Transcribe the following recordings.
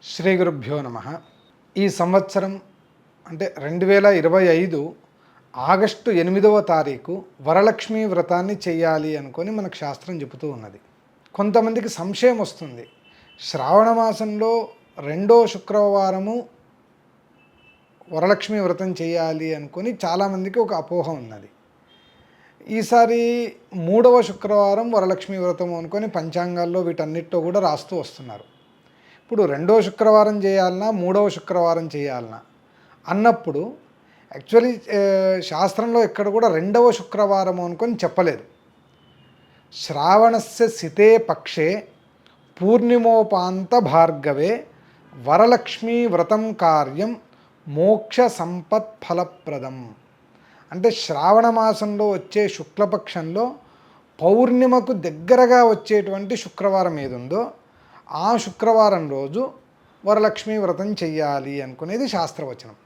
శ్రీ గురుభ్యో నమ. ఈ సంవత్సరం అంటే 2025 ఆగస్టు 8వ తారీఖు వరలక్ష్మీ వ్రతాన్ని చేయాలి అనుకొని మనకు శాస్త్రం చెబుతూ ఉన్నది. కొంతమందికి సంశయం వస్తుంది, శ్రావణ మాసంలో రెండో శుక్రవారము వరలక్ష్మీ వ్రతం చేయాలి అనుకొని చాలామందికి ఒక అపోహ ఉన్నది. ఈసారి 3వ శుక్రవారం వరలక్ష్మీ వ్రతం అనుకొని పంచాంగాల్లో వీటన్నిటితో కూడా రాస్తూ వస్తున్నారు. ఇప్పుడు రెండో శుక్రవారం చేయాలన్నా 3వ శుక్రవారం చేయాలన్నా అన్నప్పుడు యాక్చువల్లీ శాస్త్రంలో ఎక్కడ కూడా 2వ శుక్రవారం అనుకొని చెప్పలేదు. శ్రావణస్య సితే పక్షే పూర్ణిమోపాంత భార్గవే వరలక్ష్మీ వ్రతం కార్యం మోక్ష సంపత్ ఫలప్రదం. అంటే శ్రావణ మాసంలో వచ్చే శుక్లపక్షంలో పౌర్ణిమకు దగ్గరగా వచ్చేటువంటి శుక్రవారం ఏదుందో ఆ శుక్రవారం రోజు వరలక్ష్మీ వ్రతం చెయ్యాలి అనుకునేది శాస్త్రవచనం.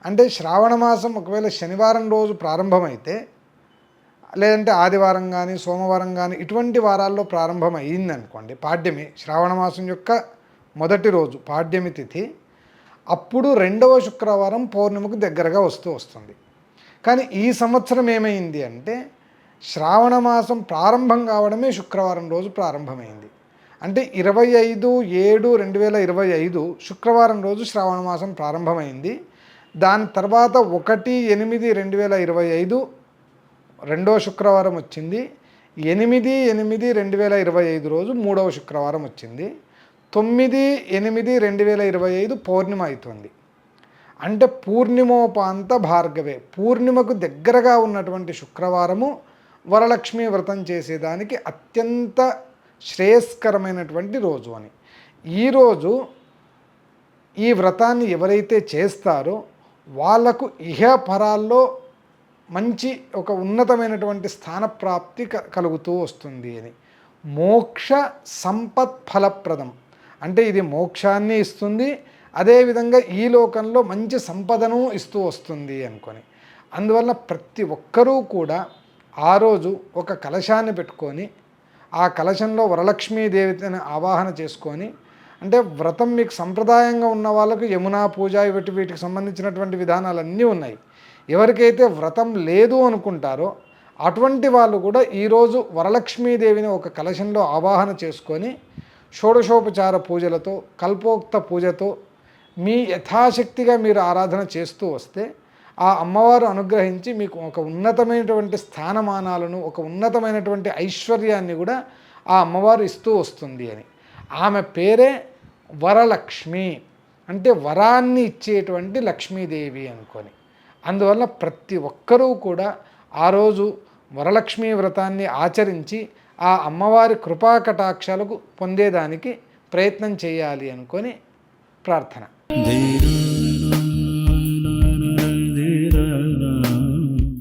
అంటే శ్రావణ మాసం ఒకవేళ శనివారం రోజు ప్రారంభమైతే, లేదంటే ఆదివారం కానీ సోమవారం కానీ ఇటువంటి వారాల్లో ప్రారంభం అయ్యిందనుకోండి, పాడ్యమి శ్రావణ మాసం యొక్క మొదటి రోజు పాడ్యమి తిథి, అప్పుడు 2వ శుక్రవారం పౌర్ణిమకు దగ్గరగా వస్తుంది. కానీ ఈ సంవత్సరం ఏమైంది అంటే శ్రావణ మాసం ప్రారంభం కావడమే శుక్రవారం రోజు ప్రారంభమైంది. అంటే 25/7/2025 శుక్రవారం రోజు శ్రావణ మాసం ప్రారంభమైంది. దాని తర్వాత 1/8/2025 రెండో శుక్రవారం వచ్చింది. 8/8/2025 రోజు 3వ శుక్రవారం వచ్చింది. 9/8/2025 పౌర్ణిమ అవుతుంది. అంటే పూర్ణిమోపాంత భార్గవే, పూర్ణిమకు దగ్గరగా ఉన్నటువంటి శుక్రవారము వరలక్ష్మీ వ్రతం చేసేదానికి అత్యంత శ్రేయస్కరమైనటువంటి రోజు అని. ఈరోజు ఈ వ్రతాన్ని ఎవరైతే చేస్తారో వాళ్లకు ఇహపరాల్లో మంచి ఒక ఉన్నతమైనటువంటి స్థానప్రాప్తి కలుగుతూ వస్తుంది అని. మోక్ష సంపత్ ఫలప్రదం అంటే ఇది మోక్షాన్ని ఇస్తుంది, అదేవిధంగా ఈ లోకంలో మంచి సంపదను ఇస్తూ వస్తుంది అనుకొని. అందువల్ల ప్రతి ఒక్కరూ కూడా ఆ రోజు ఒక కలశాన్ని పెట్టుకొని ఆ కలశంలో వరలక్ష్మీదేవిని ఆవాహన చేసుకొని, అంటే వ్రతం మీకు సంప్రదాయంగా ఉన్న వాళ్ళకు యమునా పూజ వీటికి సంబంధించినటువంటి విధానాలన్నీ ఉన్నాయి. ఎవరికైతే వ్రతం లేదు అనుకుంటారో అటువంటి వాళ్ళు కూడా ఈరోజు వరలక్ష్మీదేవిని ఒక కలశంలో ఆవాహన చేసుకొని షోడశోపచార పూజలతో కల్పోక్త పూజతో మీ యథాశక్తిగా మీరు ఆరాధన చేస్తూ వస్తే ఆ అమ్మవారు అనుగ్రహించి మీకు ఒక ఉన్నతమైనటువంటి స్థానమానాలను, ఒక ఉన్నతమైనటువంటి ఐశ్వర్యాన్ని కూడా ఆ అమ్మవారు ఇస్తూ వస్తుంది అని. ఆమె పేరే వరలక్ష్మి, అంటే వరాన్ని ఇచ్చేటువంటి లక్ష్మీదేవి అనుకొని. అందువల్ల ప్రతి ఒక్కరూ కూడా ఆ రోజు వరలక్ష్మీ వ్రతాన్ని ఆచరించి ఆ అమ్మవారి కృపా కటాక్షాలకు పొందేదానికి ప్రయత్నం చేయాలి అనుకొని ప్రార్థన.